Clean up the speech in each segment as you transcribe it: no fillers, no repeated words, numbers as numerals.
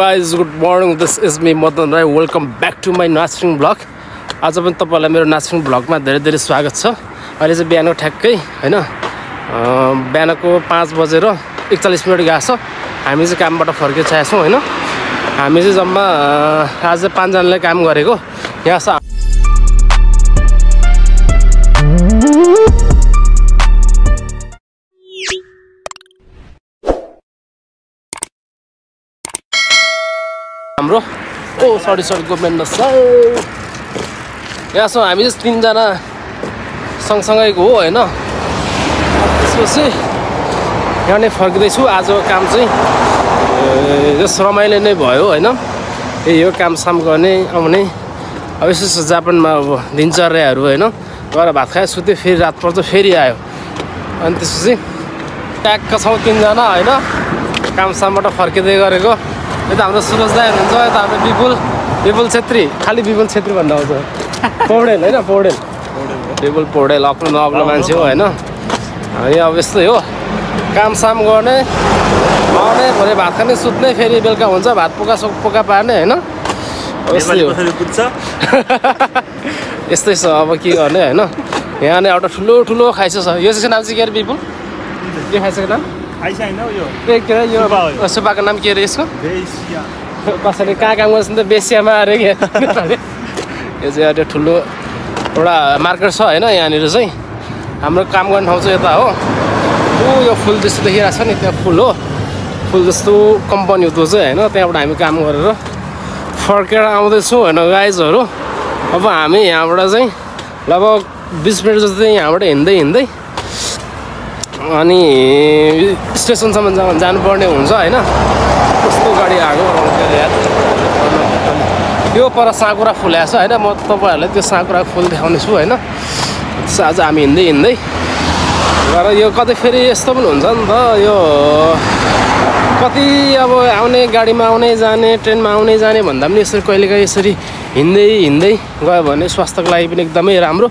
guys, good morning. This is me Madan Rai. Welcome back to my Nasring vlog. आज पनि तपाईहरुलाई मेरो Nasring vlog मा धेरै धेरै स्वागत छ। अहिले चाहिँ बिहानको ठ्याक्कै हैन बिहानको 5 बजेर 41 मिनेट गएको छ। हामी चाहिँ कामबाट फर्किसकेका छौं हैन। हामी चाहिँ जम्मा आज 5 जनाले काम गरेको। यहाँ हाम्रो सरी गभर्नमेन्ट सर यहाँ छ। हामी चाहिँ 3 जना सँगसँगैको हो हैन। त्यसपछि यहाँ नै फर्किदैछु। आजको काम चाहिँ जस रमाइलो नै भयो हैन। यो काम साम गर्ने आउने अब यसो जापानमा अब दिनचर्याहरू हैन। गएर भात खाए सुते फेरि रात पर्छ फेरि आयो। अनि त्यसपछि ट्याक्क छौं 3 जना हैन। काम सामबाट फर्किदै गरेको। यता हाम्रो सुरज दाइ हुनुहुन्छ। यता हाम्रो विपुल छेत्री, खाली विपुल छेत्री भन्दा आउँछ। पौडेल हैन, पौडेल विपुल पौडेल अग्लो नअग्लो मान्छे हो हैन। यहाँ अब यस्तै हो, काम साम गर्ने आउने भरे भात खाने सुत्ने फेरि बेलुका हुन्छ भात पोका पार्ने हैन। यस्तै हो यस्तै छ। अब के गर्ने हैन। यहाँ नै एउटा ठुलो खाइछ छ। यो चाहिँ नाम चाहिँ के रे विपुल? के खाइसको नाम? सुब्बाको नाम के अरे यसको? कसैले कहाँ काम गर्छ नि त बेसियामा अरे के। यो चाहिँ एउटा ठुलो एउटा मार्केट छ हैन। यहाँनिर चाहिँ हाम्रो काम गर्ने ठाउँ चाहिँ यता हो। यो फुल जस्तो देखिरहेको छ नि, त्यहाँ फुल हो। फुल जस्तो कम्पनी हो त्यो चाहिँ हैन। त्यहाँबाट हामी काम गरेर फर्केर आउँदैछौँ हैन गाइजहरू। अब हामी यहाँबाट चाहिँ लगभग 20 मिनट जस्तो यहाँबाट हिँड्दै अनि स्टेसनसम्म जानुपर्ने हुन्छ हैन। कस्तो गाडी आएको यो पर साकुरा फुलेको छ हैन। म तपाईहरुलाई त्यो साकुरा फुल देखाउने छु हैन। आज हामी हिँड्दै गएर यो कतै फेरि यस्तो पनि हुन्छ नि त। यो कति अब आउने गाडीमा आउने जाने ट्रेनमा आउने जाने भन्दा पनि यसरी कहिलेकाहीँ यसरी हिँड्दै गयो भने स्वास्थ्यको लागि पनि एकदमै राम्रो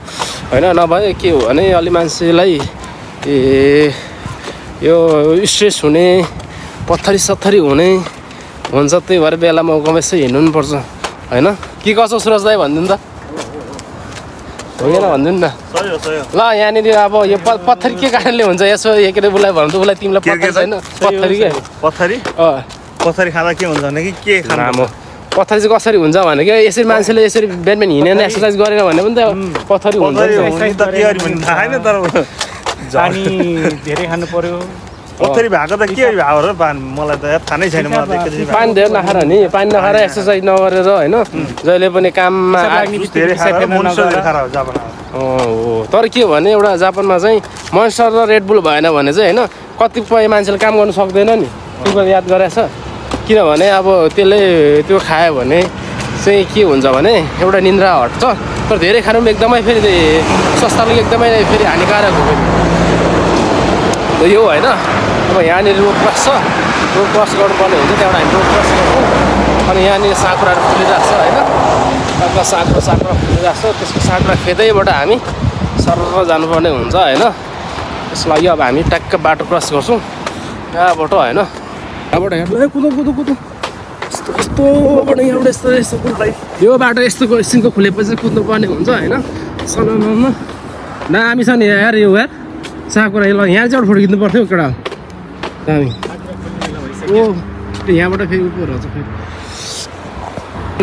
हैन। नभए के हो भने अलि मान्छेलाई यो स्ट्रेस हुने पत्थरी हुने हुन्छ। त्यही भएर बेला मौकामा यसो हिँड्नु पनि पर्छ हैन। के कसो सुरज दाइ भनिदिनु त? होइन भनिदिनु न ल। यहाँनिर अब यो पत्थरी के कारणले हुन्छ यसो एक उसलाई भन्नु त उसलाई तिमीलाई पत्थरी छैन? पत्थरी खाँदा के हुन्छ भने के खानु पत्थरी चाहिँ कसरी हुन्छ भने कि यसरी मान्छेले यसरी बिहान हिँडेर एक्सर्साइज गरेन भने पनि त पत्थरी हुन्छ। पानी धेरै खानु पर्यो। पत्थरी भएको त के भएको र मलाई त थाहा नै छैन। पानी धेरै नखाएर नि, पानी नखाएर एक्सर्साइज नगरेर हैन जहिले पनि काममा धेरै हो। तर के भने एउटा जापानमा चाहिँ मोन्स्टर र रेड बुल भएन भने चाहिँ हैन कतिपय मान्छेले काम गर्नु सक्दैन नि। तिमीले याद गरेछ? किनभने अब त्यसले त्यो खायो भने चाहिँ के हुन्छ भने एउटा निन्द्रा हट्छ। तर धेरै खानु पनि एकदमै फेरि स्वास्थ्यले एकदमै फेरि हानिकारक हो यो हैन। अब यहाँनिर रोड क्रस छ, रोड क्रस गर्नुपर्ने हुन्छ। त्यहाँबाट हामी रोड क्रस गर्छौँ। अनि यहाँनिर साकुराहरू फुलिरहेको छ हैन। कता साकुरा फुलिरहेको छ। त्यसको साकुरा फेदैबाट हामी सरर जानुपर्ने हुन्छ हैन। त्यसको लागि अब हामी ट्याक्क बाटो क्रस गर्छौँ यहाँबाट हैन। यहाँबाट कुदो यस्तोबाट यहाँबाट यस्तो यो बाटो यस्तो किसिमको खुलेपछि कुद्नु पर्ने हुन्छ हैन। सलनमा दामी छ नि यार यो यार साकुरा। ल यहाँ चाहिँ फोटो खिच्नु पर्थ्यो केटा दामी। ओ यहाँबाट फेरि उप रहेछ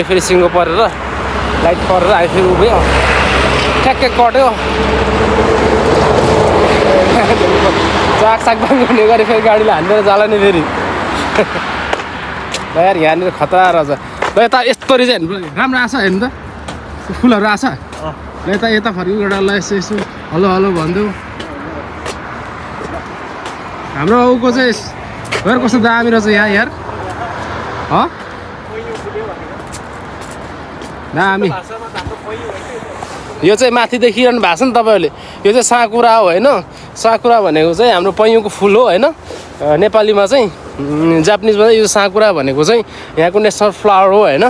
फेरि सिङ्गो परेर लाइट परेर आयो फेरि उभियो ठ्याक्कै कट्यो। साग गर्ने गरे फेरि गाडीले हानेर जाला नि फेरि यार। यहाँनिर खतरा रहेछ। ल यता यस्तो रहेछ हेर्नु राम्रो आछ हेर्नु त फुलहरू आछ। ल यता फर्कियो केटालाई यसो हलो भनिदेऊ। हाम्रो उको चाहिँ घर कस्तो दामी रहेछ यहाँ यार दामी। यो चाहिँ माथि देखिरहनु भएको छ नि तपाईँहरूले। यो चाहिँ साकुरा हो होइन। साकुरा भनेको चाहिँ हाम्रो पैयुको फुल हो होइन। नेपालीमा चाहिँ जापानिजमा चाहिँ यो साकुरा भनेको चाहिँ यहाँको नेसनल फ्लावर हो होइन।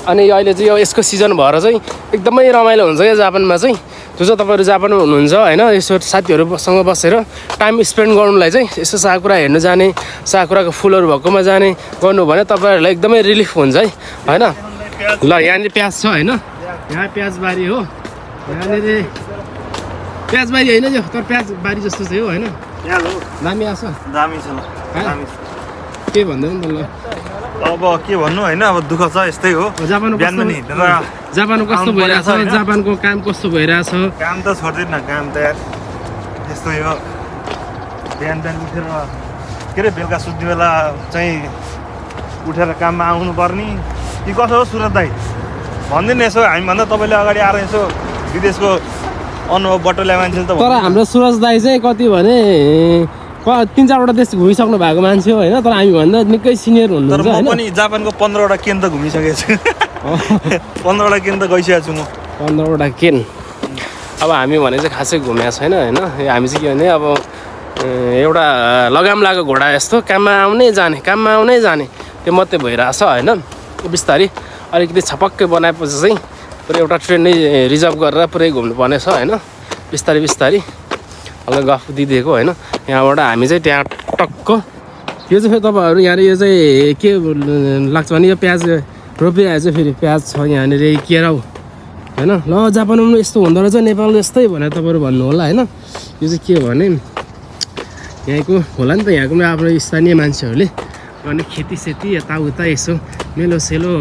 अनि अहिले चाहिँ यो यसको सिजन भएर चाहिँ एकदमै रमाइलो हुन्छ क्या जापानमा चाहिँ। जो चाहिँ तपाईँहरू जापानमा हुनुहुन्छ होइन यसो साथीहरूसँग बसेर टाइम स्पेन्ड गर्नुलाई चाहिँ यसो साकुरा हेर्नु जाने साकुराको फुलहरू भएकोमा जाने गर्नु भने तपाईँहरूलाई एकदमै रिलिफ हुन्छ है होइन ल यहाँनिर प्याज छ होइन यहाँ प्याजबारी हो यहाँनिर प्याजबारी होइन यो तर प्याजबारी जस्तो चाहिँ हो होइन दामी आएको छ दामी छ के भन्दैन नि त ल अब के भन्नु होइन अब दुःख छ यस्तै हो जापानको कस्तो भइरहेछ जापानको काम कस्तो भइरहेछ काम त छोड्दैन काम त यार यस्तै हो बिहान उठेर के अरे बेलुका सुत्ने बेला चाहिँ उठेर काममा आउनु पर्ने कि कसो हो सुरज दाइ भन्दैन यसो हामीभन्दा तपाईँले अगाडि आएर यसो विदेशको अनुभव बटुल्या मान्छे त तर हाम्रो सुरज दाइ चाहिँ कति भने 3-4वटा देश घुमिसक्नु भएको मान्छे हो होइन तर हामीभन्दा निकै सिनियर हुनुहुन्छ म पनि जापानको 15वटा केन त घुमिसकेको छु 15वटा केन त गइसकेको छु म 15वटा केन अब हामी भने चाहिँ खासै घुमेको छैन होइन हामी चाहिँ के भने अब एउटा लगाम लागेको घोडा यस्तो काममा आउनै जाने त्यो मात्रै भइरहेछ होइन बिस्तारै अलिकति छपक्कै बनाएपछि चाहिँ पुरै एउटा ट्रेन नै रिजर्भ गरेर पुरै घुम्नुपर्ने छ होइन बिस्तारै हल्का गफ दिइदिएको होइन यहाँबाट हामी चाहिँ त्यहाँ टक्क यो चाहिँ फेरि तपाईँहरू यहाँनिर यो चाहिँ के लाग्छ भने यो प्याज रोपिरहेको चाहिँ फेरि प्याज छ यहाँनिर केराउ होइन ल जापानमा पनि यस्तो हुँदो रहेछ नेपाल जस्तै भनेर तपाईँहरू भन्नु होला होइन यो चाहिँ के भने यहाँको होला नि त यहाँको पनि आफ्नो स्थानीय मान्छेहरूले गर्ने खेतीसेती यताउता यसो मेलोसेलो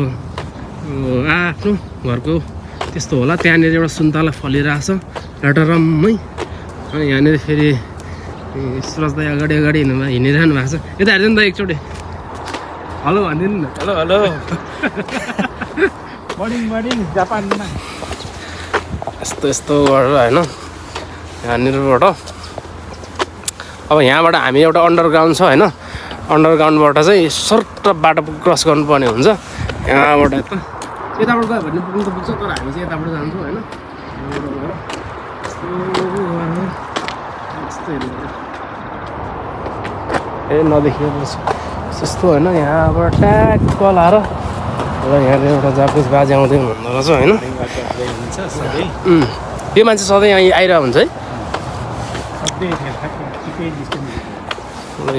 आफ्नो घरको त्यस्तो होला त्यहाँनिर एउटा सुन्तला फलिरहेछ लटरम्मै अनि यहाँनिर फेरि सुरज दाइ अगाडि हिँडिरहनु भएको छ यता हेर्नु नि त एकचोटि हेलो भनिदिनु न हेलो मर्निङ जापानमा यस्तो गरेर होइन यहाँनिरबाट अब यहाँबाट हामी एउटा अन्डरग्राउन्ड छ होइन अन्डरग्राउन्डबाट चाहिँ सर्ट बाटो क्रस गर्नुपर्ने हुन्छ यहाँबाट यताबाट गयो भने पुग्नु त पुग्छ तर हामी चाहिँ यताबाट जान्छौँ होइन ए नदेखिएको त्यस्तो होइन यहाँबाट ट्याक्क लाएर र यहाँनिर एउटा जापानिज बाजे आउँदै हुँदो रहेछ होइन त्यो मान्छे सधैँ यहाँ आइरहेको हुन्छ है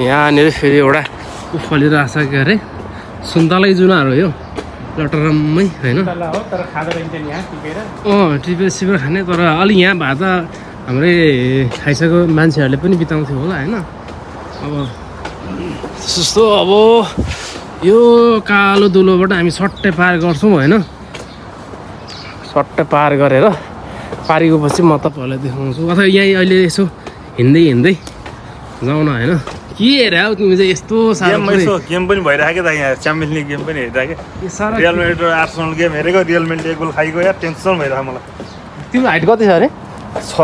यहाँनिर फेरि एउटा फलिरहेको छ के अरे सुन्तलै जुनाहरू हो यो लटरम्मै होइन टिपेर सिपेर खाने तर अलिक यहाँ भए त हाम्रै खाइसकेको मान्छेहरूले पनि बिताउँथ्यो होला होइन अब जस्तो अब यो कालो दुलोबाट हामी सट्टै पार गर्छौँ होइन सट्टै पार गरेर पारेको पछि म तपाईँहरूलाई देखाउँछु अथवा यहीँ अहिले यसो हिँड्दै जाउँ न होइन के हेरे हौ तिमी चाहिँ यस्तो गेम पनि भइरहेको त यहाँ च्याम्पियन लिग गेम पनि हेरिरहेको रियल मेड्रिड र आर्सेनल गेम हेरेको रियल मेड्रिड एक गोल खाइको यार टेन्सन भइरहेको मलाई तिम्रो हाइट कति छ अरे 6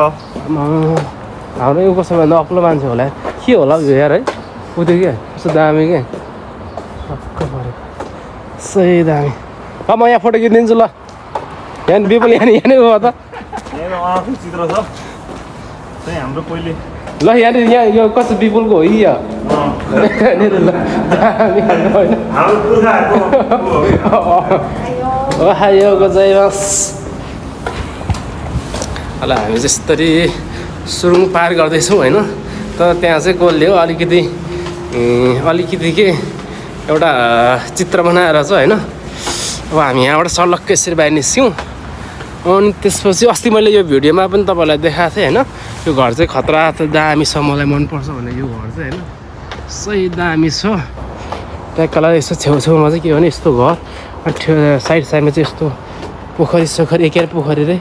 हाम्रो यो कसो भन्दा अग्लो मान्छे होला के होला यो यार है उयो के कस्तो दामी के टक्क पऱ्यो सही दामी ल म यहाँ फोटो खिचिदिन्छु ल यहाँ बिपुल यहाँ हो त चित्र छ चाहिँ हाम्रो पहिले ल यहाँनिर यहाँ यो कस्तो बिपुलको हो यो ल हामी जसरी सुरुङ पार गर्दैछौँ होइन तर त्यहाँ चाहिँ कसले हो अलिकति के एउटा चित्र बनाएर चाहिँ होइन अब हामी यहाँबाट सलक्कै यसरी बाहिर निस्क्यौँ अनि त्यसपछि अस्ति मैले यो भिडियोमा पनि तपाईँलाई देखाएको थिएँ होइन यो घर चाहिँ खतरा दामी छ मलाई मनपर्छ भने यो घर चाहिँ होइन सही दामी छ ट्याक्कला यस्तो छेउछेउमा चाहिँ के भने यस्तो घर अनि साइडमा चाहिँ यस्तो पोखरी एकै पोखरी रे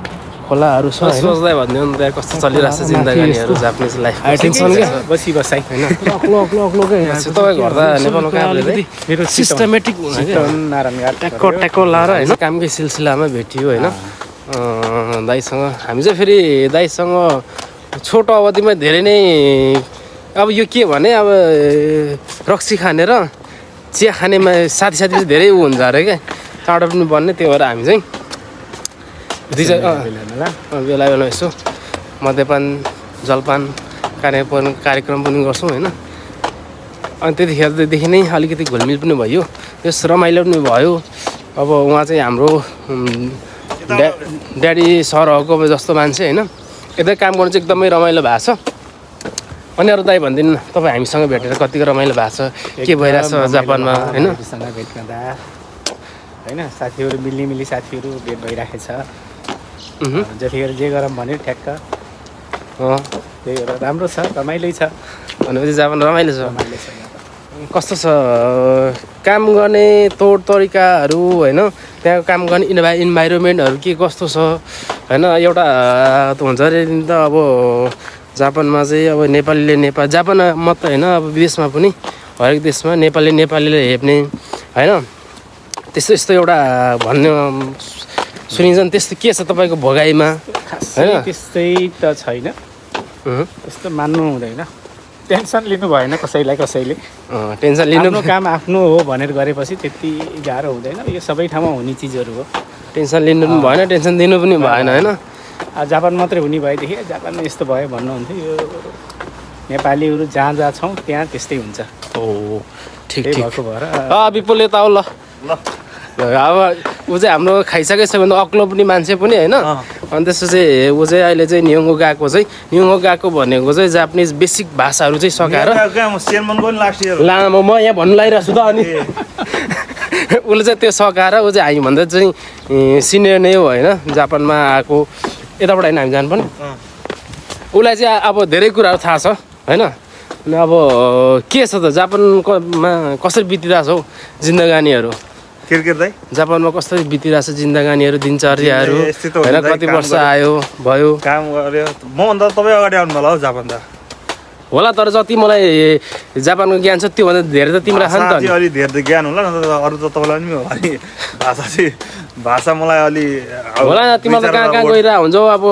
खोलाहरू छ सोच्दै भन्ने हो नि त कस्तो चलिरहेको छ जिन्दगानीहरू जापानिज लाइफ टेन्सन क्या बसिबसाइ होइन अग्लो तपाईँको घर त नेपालको कामले मेरो सिस्टमेटिक ट्याक्को लाएर होइन कामकै सिलसिलामा भेटियो होइन दाइसँग हामी चाहिँ फेरि दाइसँग छोटो अवधिमा धेरै नै अब यो के भने अब रक्सी खाने र चिया खानेमा साथी चाहिँ धेरै ऊ हुन्छ अरे क्या चाँडो पनि बन्ने त्यही भएर हामी चाहिँ बेला बेला यसो मध्यपान जलपान कार्यक्रम पनि गर्छौँ होइन अनि त्यतिखेरदेखि नै अलिकति घुलमिल पनि भयो त्यस रमाइलो पनि भयो अब उहाँ चाहिँ हाम्रो ड्याडी सरहरूको जस्तो मान्छे होइन यतै काम गर्नु चाहिँ एकदमै रमाइलो भएको छ। अनि अरू दाइ भनिदिनु न, तपाईँ हामीसँग भेटेर कतिको रमाइलो भएको छ, के भइरहेछ जापानमा होइन? भेट गर्दा होइन साथीहरू मिली साथीहरू भेट भइरहेको छ। जतिखेर जे गरौँ भन्यो ठ्याक्क त्यही भएर राम्रो छ, रमाइलो छ। भनेपछि जापान रमाइलो छ। रमाइलो छ। कस्तो छ काम गर्ने तौर तरिकाहरू होइन, त्यहाँको काम गर्ने इन्भाइरोमेन्टहरू के कस्तो छ होइन? एउटा हुन्छ अरे नि त अब जापानमा चाहिँ अब नेपालीले जापान मात्र होइन, अब विदेशमा पनि हरेक देशमा नेपालीले हेप्ने होइन, त्यस्तो यस्तो एउटा भन्ने सुनिन्छ नि। त्यस्तो के छ तपाईँको भोगाइमा होइन? त्यस्तै त छैन, त्यस्तो मान्नु हुँदैन, टेन्सन लिनु भएन कसैले टेन्सन लिनु काम आफ्नो हो भनेर गरेपछि त्यति गाह्रो हुँदैन। यो सबै ठाउँमा हुने चिजहरू हो। टेन्सन लिनु पनि भएन, टेन्सन दिनु पनि भएन होइन? जापान मात्रै हुने भएदेखि जापानमा यस्तो भयो भन्नुहुन्थ्यो। यो नेपालीहरू जहाँ छौँ त्यहाँ त्यस्तै हुन्छ। ठिक भएको भएर विपुल यता आऊ ल। अब ऊ चाहिँ हाम्रो खाइसकेको छ भने अग्लो पनि मान्छे पनि होइन। अनि त्यसपछि ऊ चाहिँ अहिले चाहिँ नियोङ्गो गएको भनेको चाहिँ जापानिज बेसिक भाषाहरू चाहिँ सकाएर लामो म यहाँ भन्नु लागिरहेको छु त। अनि उसले चाहिँ त्यो सकाएर ऊ चाहिँ हामीभन्दा चाहिँ सिनियर नै हो होइन, जापानमा आएको। यताबाट होइन हामी जानुपर्ने। उसलाई चाहिँ अब धेरै कुराहरू थाहा छ होइन। अनि अब के छ त जापानमा कसरी बितिरहेछ हौ जिन्दगानीहरू? जापानमा कसरी बितिरहेछ जिन्दगानीहरू, दिनचर्याहरू होइन? कति वर्ष आयो भयो काम गर्यो? मभन्दा तपाईँ अगाडि आउनु होला हौ जापान त होला, तर जति मलाई जापानको ज्ञान छ त्योभन्दा धेरै त तिमीलाई छ नि त। अलि धेरै त ज्ञान होला न त, अरू त तपाईँलाई पनि होला नि। भाषा मलाई अलि होला, तिमीलाई त कहाँ गइरहेको हुन्छ अब।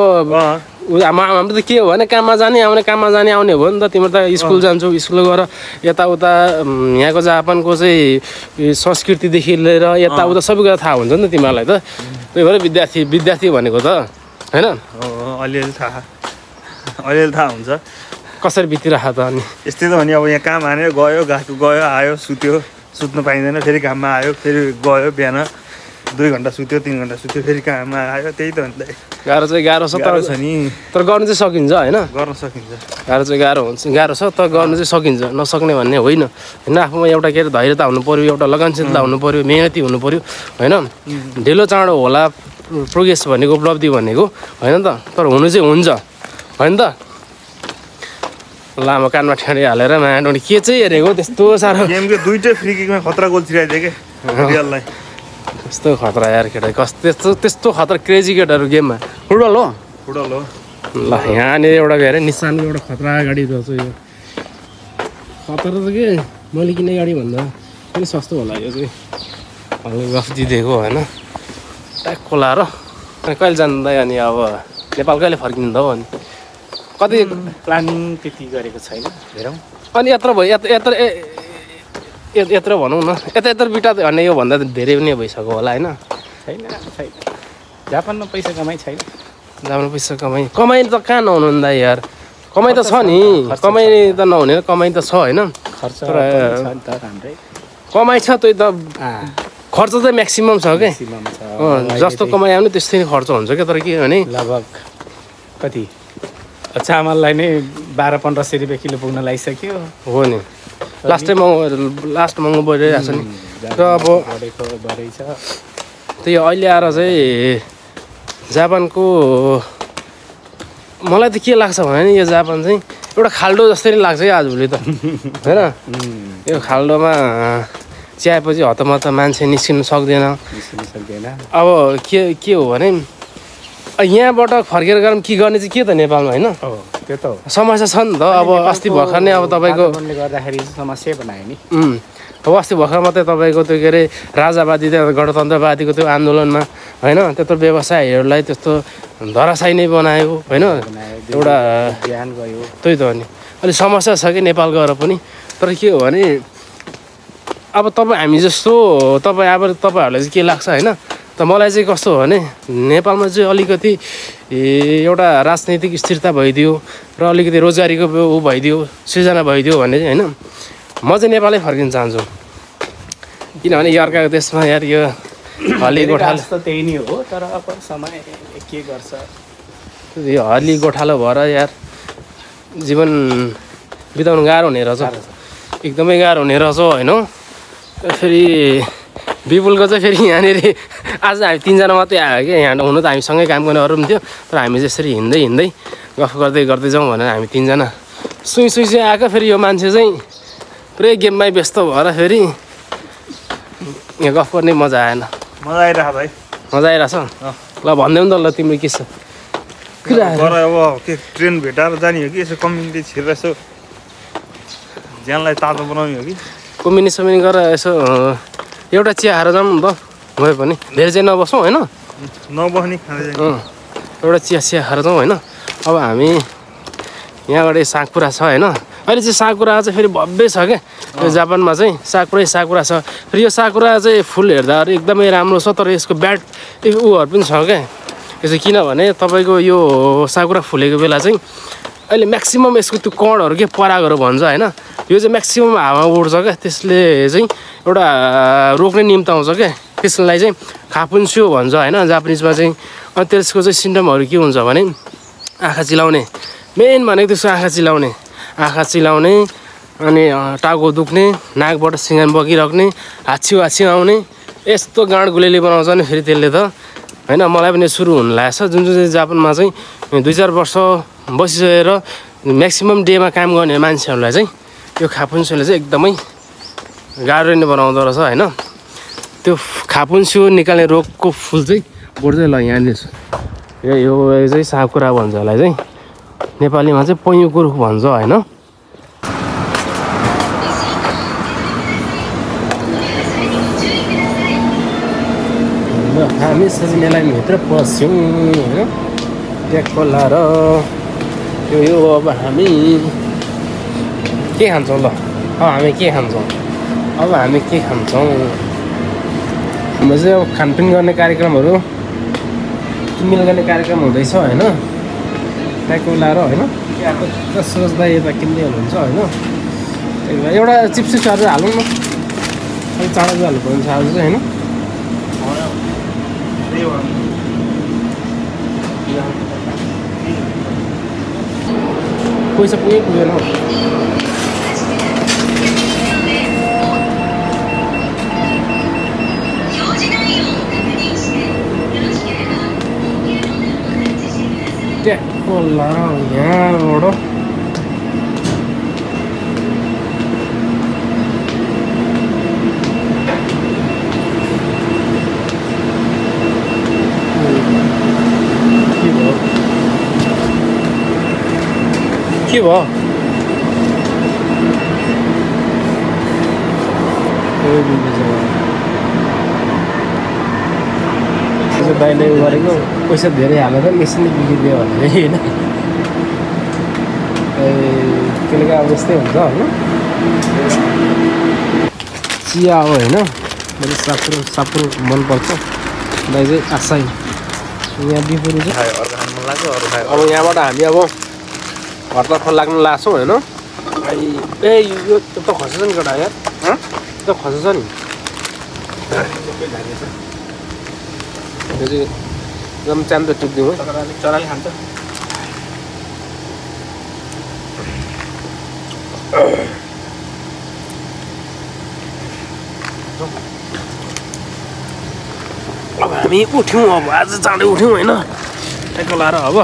हाम्रो त के हो भने काममा जाने आउने हो नि त। तिम्रो त स्कुल जान्छौ, स्कुल गएर यताउता यहाँको जापानको चाहिँ संस्कृतिदेखि लिएर यताउता सबै कुरा थाहा हुन्छ नि त तिमीहरूलाई त। त्यही भएर विद्यार्थी भनेको त होइन? अलिअलि थाहा हुन्छ कसरी बितिरहेको त। अनि यस्तै त हो नि। अब यहाँ काम हानेर गयो आयो, सुत्नु पाइँदैन, फेरि काममा आयो, फेरि गयो, बिहान 2 घन्टा सुत्यो, 3 घन्टा सुत्यो, फेरि काममा आयो। त्यही त हो नि। गाह्रो छ तर नि, तर गर्नु चाहिँ सकिन्छ होइन? गर्न सकिन्छ। गाह्रो चाहिँ गाह्रो छ तर गर्नु चाहिँ सकिन्छ, नसक्ने भन्ने होइन होइन। आफूमा एउटा के अरे धैर्यता हुनु पऱ्यो, एउटा लगनशीलता हुनु पऱ्यो, मेहनती हुनु पऱ्यो होइन? ढिलो चाँडो होला प्रोग्रेस भनेको, उपलब्धि भनेको होइन त, तर हुनु चाहिँ हुन्छ होइन त? लामो कानमा ठेडी हालेर मायाडोडी के चाहिँ हेरेको त्यस्तो साह्रो? गेमको 2टै फ्री किकमा खतरा गोल छिराइदियो के रियललाई। त्यस्तो खतरा यार केटा, त्यस्तो खतरा क्रेजी केटाहरू गेममा। फुटबल हो ल। यहाँनिर एउटा के अरे निसानको एउटा खतरा गाडी रहेछ। यो खतरा त के मैले किने गाडी भन्दा पनि सस्तो होला यो चाहिँ। हल्का गफ दिइदिएको होइन ट्याक्क लाएर। अनि कहिले जाँदा अनि अब नेपाल कहिले फर्किनु त हो? अनि कति प्लानिङ त्यति गरेको छैन, हेरौँ। अनि यत्रो भयो यत्रो भनौँ न, यत्र बिटा भन्ने यो भन्दा धेरै पनि भइसक्यो होला होइन? छैन जापानमा पैसा कमाइ छैन। जापानमा पैसा कमाइ त कहाँ नहुनु नि दाइ यार? कमाइ त छ नि, कमाइ त नहुने कमाइ त छ होइन? खर्च राम्रै कमाइ छ, त्यही त खर्च चाहिँ म्याक्सिमम छ क्या। जस्तो कमाइ आउने त्यस्तै नै खर्च हुन्छ क्या। तर के भने लगभग कति चामललाई नै 1200-1500 रुपियाँ किलो पुग्न लागिसक्यो हो नि। लास्ट महँगो बढिरहेको छ नि। र अब बढेछ त्यही अहिले आएर चाहिँ जापानको मलाई त के लाग्छ भने नि यो जापान चाहिँ एउटा खाल्डो जस्तै नै लाग्छ क्या आजभोलि त होइन? यो खाल्डोमा चियाएपछि हतमत मान्छे निस्किनु सक्दैन। अब के हो भने यहाँबाट फर्केर गरौँ के गर्ने चाहिँ के त नेपालमा होइन? त्यो त समस्या छ नि त। अब अस्ति भर्खर नै अब तपाईँको गर्दाखेरि समस्या बनायो नि। अब अस्ति भर्खर मात्रै तपाईँको त्यो के अरे राजावादी गणतन्त्रवादीको त्यो आन्दोलनमा होइन, त्यत्रो व्यवसायहरूलाई त्यस्तो धराशायी नै बनायो होइन? एउटा ज्ञान गयो। त्यही त हो नि। अलिक समस्या छ कि नेपाल गएर पनि। तर के हो भने अब हामी जस्तो तपाईँहरूलाई चाहिँ के लाग्छ होइन? त मलाई चाहिँ कस्तो हो भने नेपालमा चाहिँ अलिकति एउटा राजनैतिक स्थिरता भइदियो र अलिकति रोजगारीको ऊ भइदियो, सृजना भइदियो भने चाहिँ होइन म चाहिँ नेपालै फर्किन चाहन्छु। किनभने यो अर्काको देशमा यार यो हली गोठाल त त्यही नै हो। तर अब समय के गर्छ यो हली गोठालो भएर यार जीवन बिताउनु गाह्रो हुने रहेछ एकदमै गाह्रो हुने रहेछ होइन फेरि विपुलको चाहिँ फेरि यहाँनिर आज हामी 3 जना मात्रै आयो क्या यहाँ हुनु त हामी सँगै काम गर्ने अरू पनि थियो तर हामी चाहिँ यसरी हिँड्दै गफ गर्दै जाउँ भनेर हामी 3 जना सुई चाहिँ आएको फेरि यो मान्छे चाहिँ पुरै गेममै व्यस्त भएर फेरि यहाँ गफ गर्ने मजा आएन मजा आइरहेको भाइ मजा आइरहेछ ल भन्दै त ल तिम्रो के छ अब के ट्रेन भेटाएर जाने हो कि यसो कम्युनिटी छिरेर यसो ज्यानलाई तातो बनाउने हो कि कम्युनिटी गरेर यसो एउटा चिया खाएर जाउँ न त गयो भने धेरै चाहिँ नबसौँ होइन नबस्ने खाँदै एउटा चिया खाएर जाउँ होइन अब हामी यहाँबाट साकुरा छ होइन अहिले चाहिँ साकुरा चाहिँ फेरि भव्य छ क्या यो जापानमा चाहिँ साकुरा छ फेरि यो साकुरा चाहिँ फुल हेर्दाखेरि एकदमै राम्रो छ तर यसको ब्याड उहरू पनि छ क्या यो चाहिँ किनभने तपाईँको यो साकुरा फुलेको बेला चाहिँ अहिले म्याक्सिमम् यसको त्यो कणहरू के परागहरू भन्छ होइन यो चाहिँ म्याक्सिमम् हावा उड्छ क्या त्यसले चाहिँ एउटा रोक्ने निम्ति आउँछ क्या त्यसलाई चाहिँ खापुन्स्यो भन्छ होइन जापानिजमा चाहिँ अनि त्यसको चाहिँ सिम्टमहरू के हुन्छ भने आँखा चिलाउने मेन भनेको त्यसको आँखा चिलाउने अनि टाउको दुख्ने नाकबाट सिँगान बगिराख्ने हाच्छिउ आउने यस्तो गाँड गुलेली बनाउँछ नि फेरि त्यसले त होइन मलाई पनि सुरु हुन लागेछ जुन चाहिँ जापानमा चाहिँ 2-4 वर्ष बसिसकेर म्याक्सिमम् डेमा काम गर्ने मान्छेहरूलाई चाहिँ यो खापुन्स्योले चाहिँ एकदमै गाह्रो नै बनाउँदो रहेछ होइन त्यो खापुन्स्यो निकाल्ने रोगको फुल चाहिँ बढ्दै ल यहाँनिर यो चाहिँ साकुरा भन्छ यसलाई चाहिँ नेपालीमा चाहिँ पैयुको रुख भन्छ होइन हामी सजिलै भित्र पस्यौँ होइन ट्याक्को लाएर यो अब हामी के खान्छौँ ल हामी के खान्छौँ हामी चाहिँ अब खानपिन गर्ने कार्यक्रमहरू किनमेल गर्ने कार्यक्रम हुँदैछ होइन ट्याक्को लाएर होइन सोच्दा यता किन्दै हुनुहुन्छ होइन एउटा चिप्स हालौँ न अलिक चाँडो चाहिँ हाल्नु पर्छ आज चाहिँ होइन पैसा पुगेन ट्याक्को लाएर यहाँबाट के भयो दाइले गरेको पैसा धेरै हालेर मेसिनले बिग्रिदियो भने होइन किनकि अब यस्तै हुन्छ होइन चिया हो होइन मैले सापुर मनपर्छ दाइ चाहिँ आशाई यहाँ बिपुरी चाहिँ अब यहाँबाट हामी अब घरतर्फ लाग्नु लाग्छौँ होइन ए यो त खसेछ नि केटा यार त खसेछ नि यो चाहिँ एकदम च्याम्प टिप्दिउँ है चराले खान्छ अब हामी उठ्यौँ अब आज चाँडै उठ्यौँ होइन ट्याक्क लाएर अब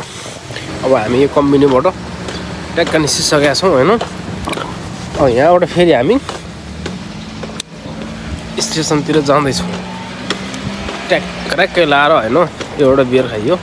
हामी यो कम्पनीबाट ट्याक्क निस्किसकेका छौँ होइन यहाँबाट फेरि हामी स्टेसनतिर जाँदैछौँ ट्याक्कै लाएर होइन एउटा बियर खाइयो